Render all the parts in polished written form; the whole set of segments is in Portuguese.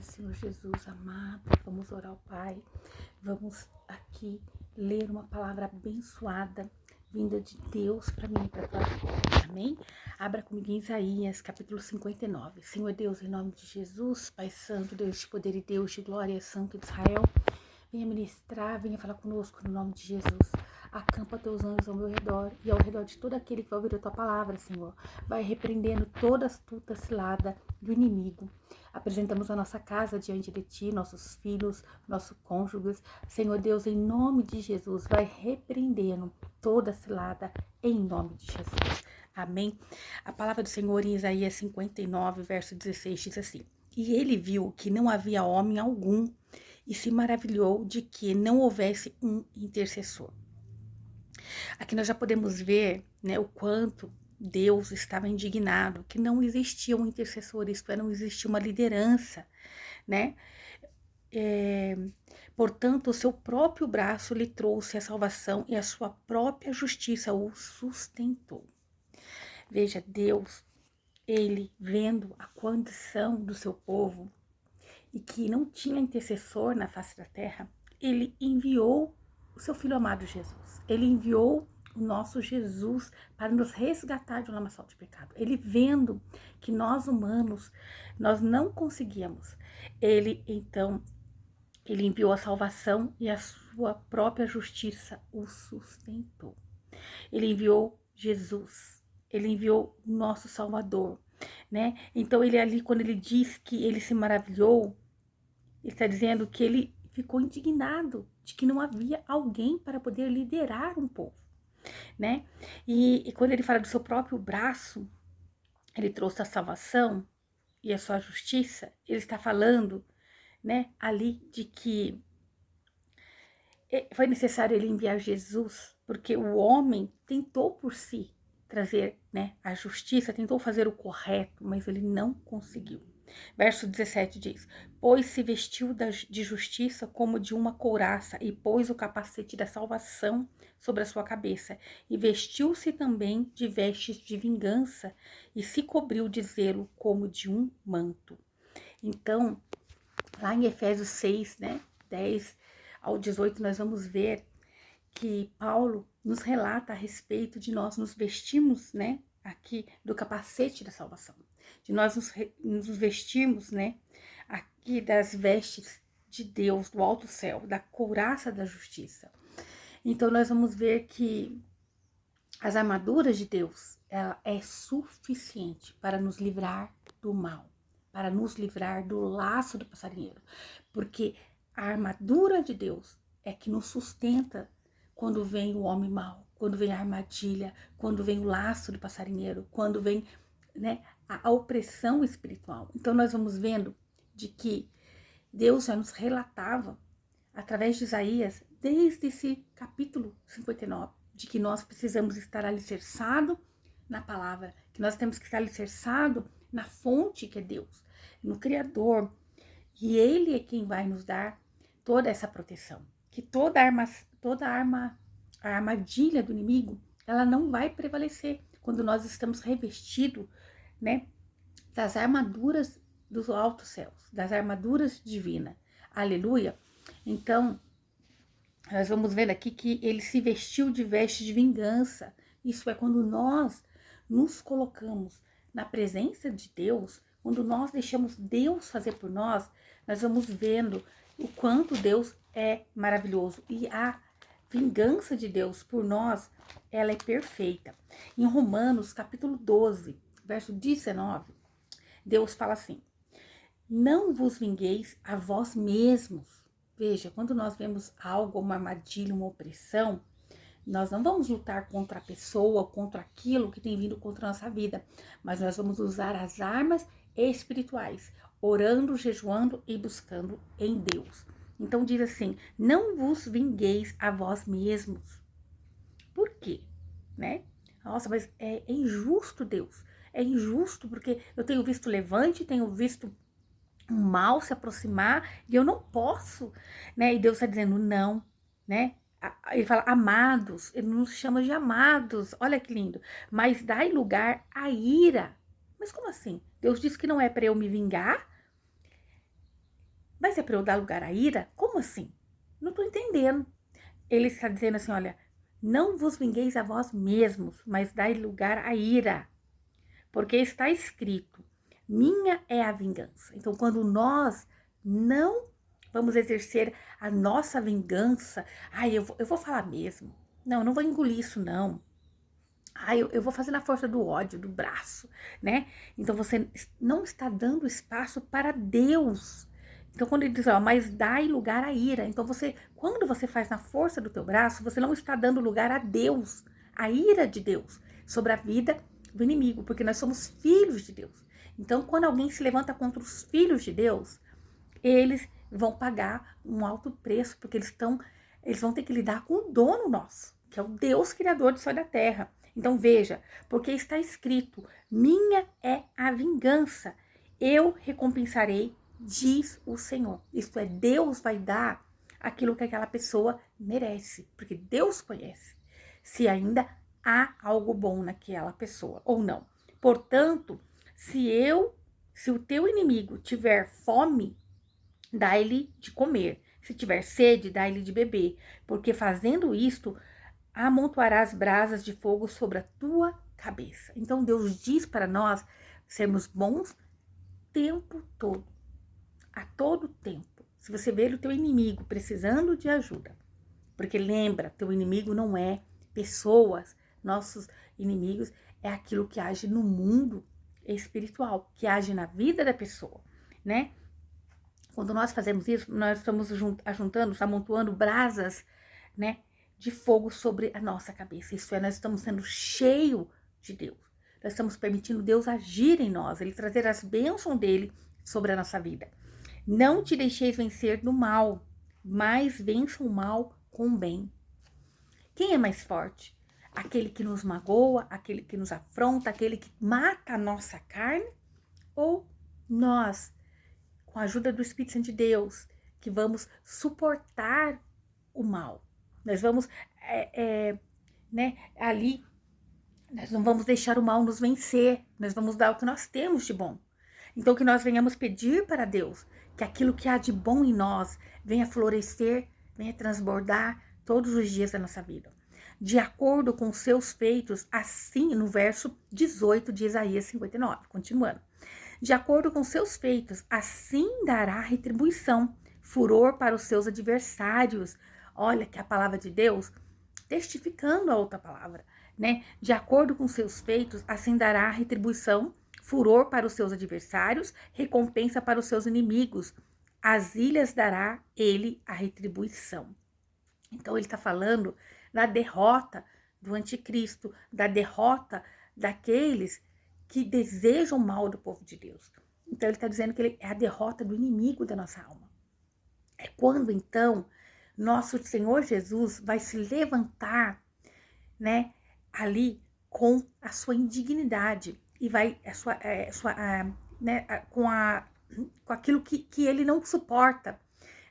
Senhor Jesus amado, vamos orar ao Pai, vamos aqui ler uma palavra abençoada, vinda de Deus para mim e para tua vida, amém? Abra comigo em Isaías, capítulo 59. Senhor Deus, em nome de Jesus, Pai Santo, Deus de poder e Deus de glória, Santo de Israel, venha ministrar, venha falar conosco no nome de Jesus. Acampa teus anjos ao meu redor e ao redor de todo aquele que vai ouvir a tua palavra, Senhor. Vai repreendendo toda astuta cilada do inimigo. Apresentamos a nossa casa diante de ti, nossos filhos, nossos cônjuges. Senhor Deus, em nome de Jesus, vai repreendendo toda cilada em nome de Jesus. Amém? A palavra do Senhor em Isaías 59, verso 16, diz assim: E ele viu que não havia homem algum e se maravilhou de que não houvesse um intercessor. Aqui nós já podemos ver, né, o quanto Deus estava indignado, que não existia um intercessor, isto é, não existia uma liderança, né? Portanto, o seu próprio braço lhe trouxe a salvação e a sua própria justiça o sustentou. Veja, Deus, ele vendo a condição do seu povo e que não tinha intercessor na face da terra, ele enviou o seu Filho amado Jesus. Ele enviou o nosso Jesus para nos resgatar de um lamaçal de pecado. Ele vendo que nós humanos, nós não conseguíamos. Ele enviou a salvação e a sua própria justiça o sustentou. Ele enviou Jesus. Ele enviou o nosso Salvador, né? Então ele ali, quando ele diz que ele se maravilhou, ele está dizendo que ele ficou indignado de que não havia alguém para poder liderar um povo, né? E quando ele fala do seu próprio braço, ele trouxe a salvação e a sua justiça, ele está falando, né, ali de que foi necessário ele enviar Jesus, porque o homem tentou por si trazer, né, a justiça, tentou fazer o correto, mas ele não conseguiu. Verso 17 diz: Pois se vestiu de justiça como de uma couraça, e pôs o capacete da salvação sobre a sua cabeça, e vestiu-se também de vestes de vingança, e se cobriu de zelo como de um manto. Então, lá em Efésios 6, né, 10 ao 18, nós vamos ver que Paulo nos relata a respeito de nós nos vestimos, né, aqui do capacete da salvação, de nós nos vestimos, né, aqui das vestes de Deus, do alto céu, da couraça da justiça. Então nós vamos ver que as armaduras de Deus, ela é suficiente para nos livrar do mal, para nos livrar do laço do passarinheiro, porque a armadura de Deus é que nos sustenta quando vem o homem mau, quando vem a armadilha, quando vem o laço do passarinheiro, quando vem, né, a opressão espiritual. Então nós vamos vendo de que Deus já nos relatava através de Isaías, desde esse capítulo 59, de que nós precisamos estar alicerçados na palavra, que nós temos que estar alicerçados na fonte que é Deus, no Criador, e Ele é quem vai nos dar toda essa proteção, que toda a armadilha do inimigo, ela não vai prevalecer quando nós estamos revestidos, né, das armaduras dos altos céus, das armaduras divinas. Aleluia! Então, nós vamos ver aqui que ele se vestiu de vestes de vingança. Isso é quando nós nos colocamos na presença de Deus, quando nós deixamos Deus fazer por nós, nós vamos vendo o quanto Deus é maravilhoso. E a vingança de Deus por nós, ela é perfeita. Em Romanos, capítulo 12, verso 19, Deus fala assim: Não vos vingueis a vós mesmos. Veja, quando nós vemos algo, uma armadilha, uma opressão, nós não vamos lutar contra a pessoa, contra aquilo que tem vindo contra a nossa vida, mas nós vamos usar as armas espirituais, orando, jejuando e buscando em Deus. Então diz assim: não vos vingueis a vós mesmos. Por quê? Né? Nossa, mas é injusto, Deus. É injusto porque eu tenho visto levante, tenho visto um mal se aproximar e eu não posso, né? E Deus está dizendo não, né? Ele fala amados, ele nos chama de amados, olha que lindo. Mas dai lugar à ira. Mas como assim? Deus disse que não é para eu me vingar? mas é para eu dar lugar à ira? Como assim? Não estou entendendo. Ele está dizendo assim, olha, não vos vingueis a vós mesmos, mas dai lugar à ira. Porque está escrito, minha é a vingança. Então, quando nós não vamos exercer a nossa vingança, eu vou falar mesmo. Não, eu não vou engolir isso, não. Eu vou fazer na força do ódio, do braço, né? Então, você não está dando espaço para Deus. Então, quando ele diz, ó, mas dai lugar à ira. Então, quando você faz na força do teu braço, você não está dando lugar a Deus, a ira de Deus, sobre a vida do inimigo, porque nós somos filhos de Deus. Então, quando alguém se levanta contra os filhos de Deus, eles vão pagar um alto preço, porque eles vão ter que lidar com o dono nosso, que é o Deus criador do céu e da terra. Então veja, porque está escrito, minha é a vingança, eu recompensarei, diz o Senhor. Isto é, Deus vai dar aquilo que aquela pessoa merece, porque Deus conhece se ainda há algo bom naquela pessoa ou não. Portanto, se o teu inimigo tiver fome, dá-lhe de comer. Se tiver sede, dá-lhe de beber, porque fazendo isto, amontoarás brasas de fogo sobre a tua cabeça. Então Deus diz para nós sermos bons o tempo todo, a todo tempo. Se você vê o teu inimigo precisando de ajuda, porque lembra, teu inimigo não é pessoas, nossos inimigos é aquilo que age no mundo espiritual, que age na vida da pessoa, né? Quando nós fazemos isso, nós estamos ajuntando, amontoando brasas, né, de fogo sobre a nossa cabeça. Isso é, nós estamos sendo cheios de Deus. Nós estamos permitindo Deus agir em nós, Ele trazer as bênçãos dEle sobre a nossa vida. Não te deixeis vencer do mal, mas vença o mal com o bem. Quem é mais forte? Aquele que nos magoa, aquele que nos afronta, aquele que mata a nossa carne? Ou nós, com a ajuda do Espírito Santo de Deus, que vamos suportar o mal? Nós vamos, né, ali, nós não vamos deixar o mal nos vencer, nós vamos dar o que nós temos de bom. Então, que nós venhamos pedir para Deus que aquilo que há de bom em nós venha florescer, venha transbordar todos os dias da nossa vida. De acordo com seus feitos, assim, no verso 18 de Isaías 59, continuando. De acordo com seus feitos, assim dará retribuição, furor para os seus adversários. Olha que a palavra de Deus testificando a outra palavra, né? De acordo com seus feitos, assim dará retribuição, furor para os seus adversários, recompensa para os seus inimigos. As ilhas dará ele a retribuição. Então ele está falando da derrota do anticristo, da derrota daqueles que desejam o mal do povo de Deus. Então ele está dizendo que ele é a derrota do inimigo da nossa alma. É quando então nosso Senhor Jesus vai se levantar, né, ali com a sua indignidade e vai né, com aquilo que ele não suporta,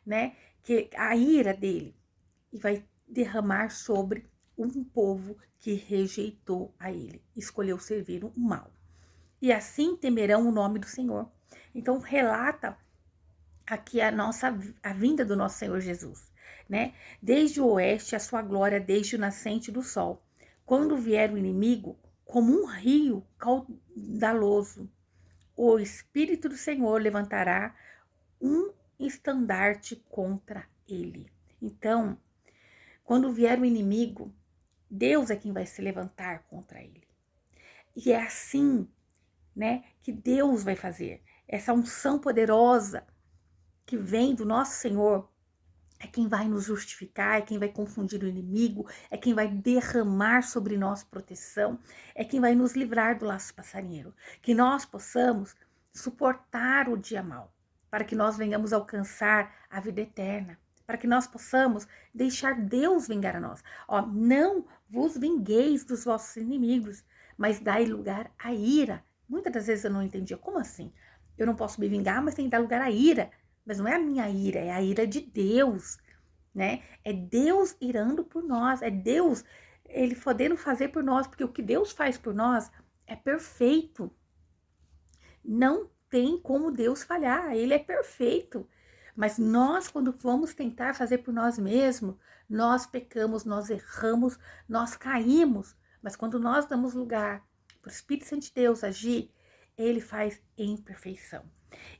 né, que a ira dele, e vai derramar sobre um povo que rejeitou a ele, escolheu servir o mal. E assim temerão o nome do Senhor. Então relata aqui a vinda do nosso Senhor Jesus, né? Desde o oeste a sua glória, desde o nascente do sol. Quando vier o inimigo, como um rio caudaloso, o Espírito do Senhor levantará um estandarte contra ele. Então, quando vier o inimigo, Deus é quem vai se levantar contra ele. E é assim, né, que Deus vai fazer. Essa unção poderosa que vem do nosso Senhor é quem vai nos justificar, é quem vai confundir o inimigo, é quem vai derramar sobre nós proteção, é quem vai nos livrar do laço passarinheiro. Que nós possamos suportar o dia mau, para que nós venhamos alcançar a vida eterna, para que nós possamos deixar Deus vingar a nós. Ó, não vos vingueis dos vossos inimigos, mas dai lugar à ira. Muitas das vezes eu não entendia, como assim? Eu não posso me vingar, mas tem que dar lugar à ira. Mas não é a minha ira, é a ira de Deus, né? É Deus irando por nós, é Deus, Ele podendo fazer por nós, porque o que Deus faz por nós é perfeito. Não tem como Deus falhar, Ele é perfeito. Mas nós, quando vamos tentar fazer por nós mesmos, nós pecamos, nós erramos, nós caímos. Mas quando nós damos lugar para o Espírito Santo de Deus agir, ele faz em perfeição.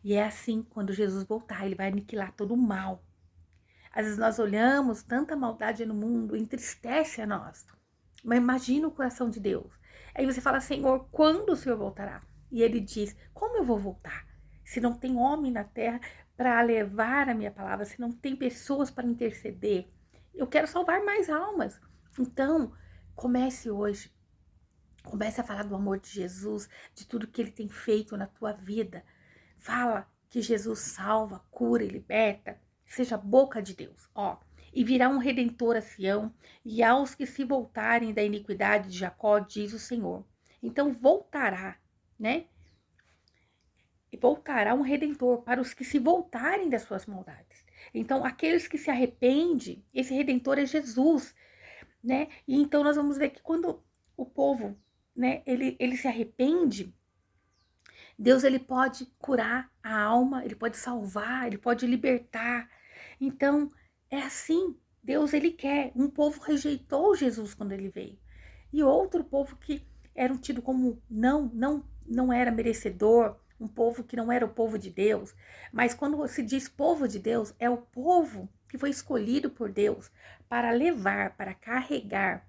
E é assim, quando Jesus voltar, ele vai aniquilar todo o mal. Às vezes nós olhamos tanta maldade no mundo, entristece a nós. Mas imagina o coração de Deus. Aí você fala, Senhor, quando o Senhor voltará? E ele diz, como eu vou voltar? Se não tem homem na terra para levar a minha palavra, se não tem pessoas para interceder, eu quero salvar mais almas. Então, comece hoje. Comece a falar do amor de Jesus, de tudo que ele tem feito na tua vida. Fala que Jesus salva, cura e liberta. Seja a boca de Deus, ó. E virá um redentor a Sião, e aos que se voltarem da iniquidade de Jacó, diz o Senhor. Então voltará, né? E voltará um redentor para os que se voltarem das suas maldades. Então, aqueles que se arrependem, esse redentor é Jesus, né? E então nós vamos ver que quando o povo, né, ele se arrepende, Deus, ele pode curar a alma, ele pode salvar, ele pode libertar. Então, é assim, Deus, ele quer. Um povo rejeitou Jesus quando ele veio. E outro povo que era tido como não era merecedor, um povo que não era o povo de Deus. Mas quando se diz povo de Deus, é o povo que foi escolhido por Deus para levar, para carregar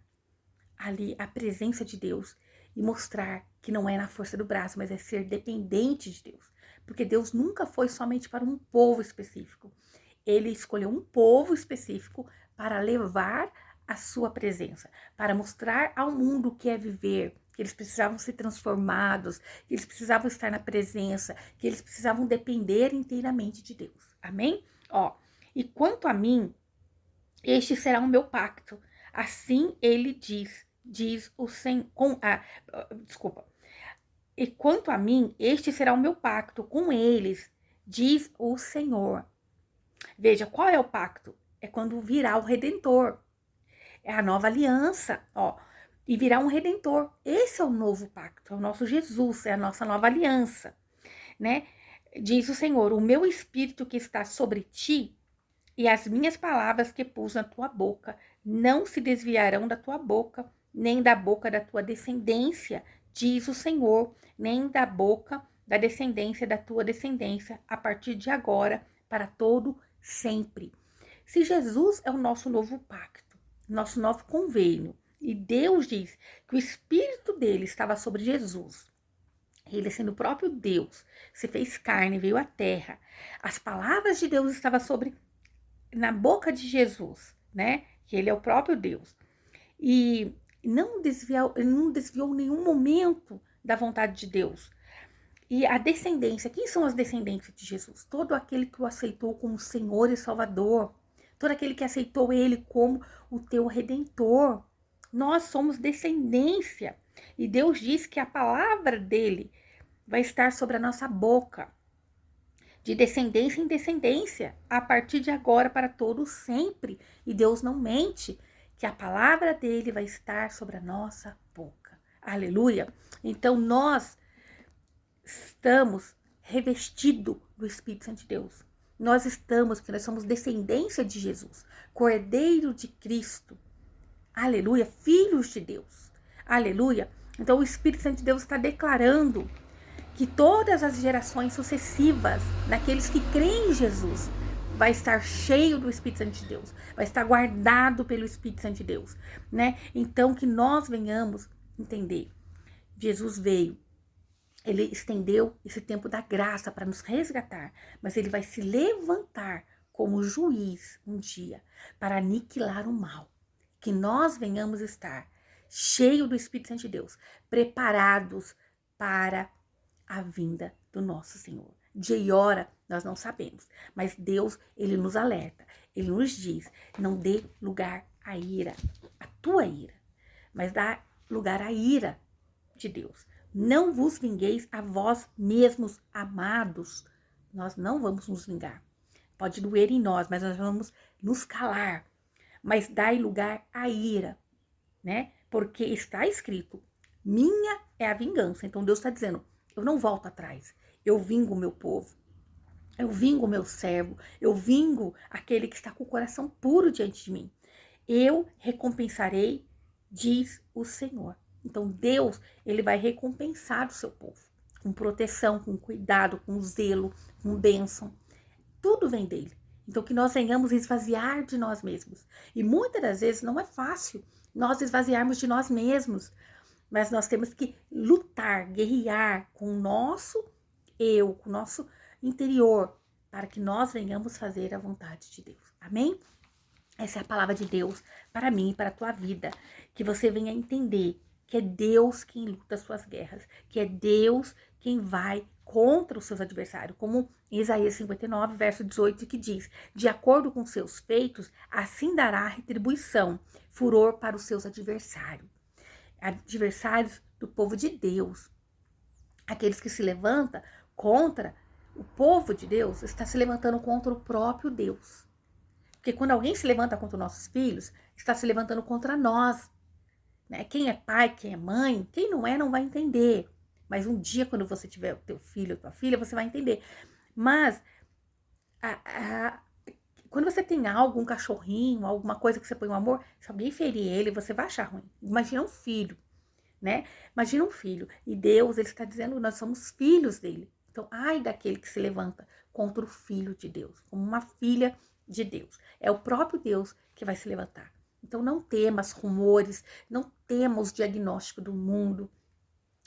ali a presença de Deus e mostrar que não é na força do braço, mas é ser dependente de Deus. Porque Deus nunca foi somente para um povo específico. Ele escolheu um povo específico para levar a sua presença, para mostrar ao mundo o que é viver, que eles precisavam ser transformados, que eles precisavam estar na presença, que eles precisavam depender inteiramente de Deus. Amém? Ó, e quanto a mim, este será o meu pacto. Assim ele diz o Senhor. Desculpa. E quanto a mim, este será o meu pacto com eles, diz o Senhor. Veja, qual é o pacto? É quando virá o Redentor. É a nova aliança, ó. E virá um Redentor. Esse é o novo pacto, é o nosso Jesus, é a nossa nova aliança, né? Diz o Senhor, o meu espírito que está sobre ti e as minhas palavras que pus na tua boca não se desviarão da tua boca, nem da boca da tua descendência, diz o Senhor, nem da boca da descendência da tua descendência, a partir de agora, para todo sempre. Se Jesus é o nosso novo pacto, nosso novo convênio, e Deus diz que o Espírito dele estava sobre Jesus, ele sendo o próprio Deus, se fez carne, veio à terra, as palavras de Deus estavam na boca de Jesus, né? Que ele é o próprio Deus. E ele não desviou nenhum momento da vontade de Deus. E a descendência, quem são as descendências de Jesus? Todo aquele que o aceitou como Senhor e Salvador. Todo aquele que aceitou ele como o teu Redentor. Nós somos descendência. E Deus diz que a palavra dele vai estar sobre a nossa boca, de descendência em descendência, a partir de agora para todo sempre. E Deus não mente, que a palavra dele vai estar sobre a nossa boca. Aleluia! Então nós estamos revestidos do Espírito Santo de Deus. Nós estamos, porque nós somos descendência de Jesus, Cordeiro de Cristo. Aleluia! Filhos de Deus. Aleluia! Então o Espírito Santo de Deus está declarando que todas as gerações sucessivas daqueles que creem em Jesus vai estar cheio do Espírito Santo de Deus, vai estar guardado pelo Espírito Santo de Deus, né? Então que nós venhamos entender, Jesus veio, ele estendeu esse tempo da graça para nos resgatar, mas ele vai se levantar como juiz um dia para aniquilar o mal, que nós venhamos estar cheio do Espírito Santo de Deus, preparados para a vinda do nosso Senhor. Dia e hora nós não sabemos, mas Deus, ele nos alerta, ele nos diz, não dê lugar à ira, à tua ira, mas dá lugar à ira de Deus. Não vos vingueis a vós mesmos, amados. Nós não vamos nos vingar. Pode doer em nós, mas nós vamos nos calar. Mas dai lugar à ira, né? Porque está escrito, minha é a vingança. Então Deus está dizendo, eu não volto atrás, eu vingo o meu povo. Eu vingo o meu servo, eu vingo aquele que está com o coração puro diante de mim. Eu recompensarei, diz o Senhor. Então Deus, ele vai recompensar o seu povo com proteção, com cuidado, com zelo, com bênção. Tudo vem dele. Então que nós venhamos esvaziar de nós mesmos. E muitas das vezes não é fácil nós esvaziarmos de nós mesmos, mas nós temos que lutar, guerrear com o nosso eu, com o nosso interior, para que nós venhamos fazer a vontade de Deus. Amém? Essa é a palavra de Deus para mim e para a tua vida. Que você venha entender que é Deus quem luta as suas guerras, que é Deus quem vai contra os seus adversários, como em Isaías 59, verso 18, que diz: de acordo com seus feitos, assim dará retribuição, furor para os seus adversários. Adversários do povo de Deus. Aqueles que se levantam contra o povo de Deus, está se levantando contra o próprio Deus. Porque quando alguém se levanta contra os nossos filhos, está se levantando contra nós. Né? Quem é pai, quem é mãe, quem não é, não vai entender. Mas um dia, quando você tiver o teu filho ou tua filha, você vai entender. Mas, quando você tem algo, um cachorrinho, alguma coisa que você põe um amor, se alguém ferir ele, você vai achar ruim. Imagina um filho, né? Imagina um filho. E Deus, ele está dizendo, nós somos filhos dele. Então, ai daquele que se levanta contra o filho de Deus, como uma filha de Deus. É o próprio Deus que vai se levantar. Então, não temas rumores, não temas o diagnóstico do mundo,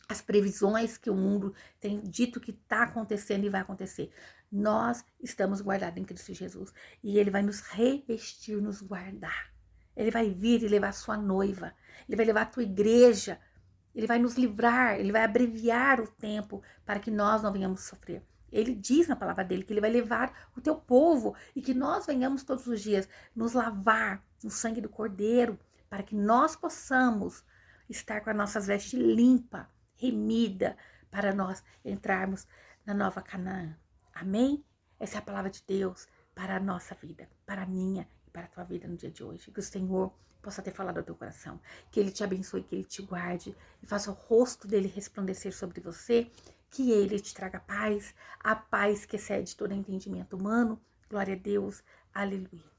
as previsões que o mundo tem dito que está acontecendo e vai acontecer. Nós estamos guardados em Cristo Jesus e Ele vai nos revestir, nos guardar. Ele vai vir e levar a sua noiva, Ele vai levar a tua igreja, Ele vai nos livrar, Ele vai abreviar o tempo para que nós não venhamos sofrer. Ele diz na palavra dele que ele vai levar o teu povo e que nós venhamos todos os dias nos lavar no sangue do Cordeiro para que nós possamos estar com as nossas vestes limpas, remida, para nós entrarmos na nova Canaã. Amém? Essa é a palavra de Deus para a nossa vida, para a minha e para a tua vida no dia de hoje. Que o Senhor possa ter falado ao teu coração, que Ele te abençoe, que Ele te guarde e faça o rosto dele resplandecer sobre você, que Ele te traga paz, a paz que excede todo entendimento humano. Glória a Deus, aleluia.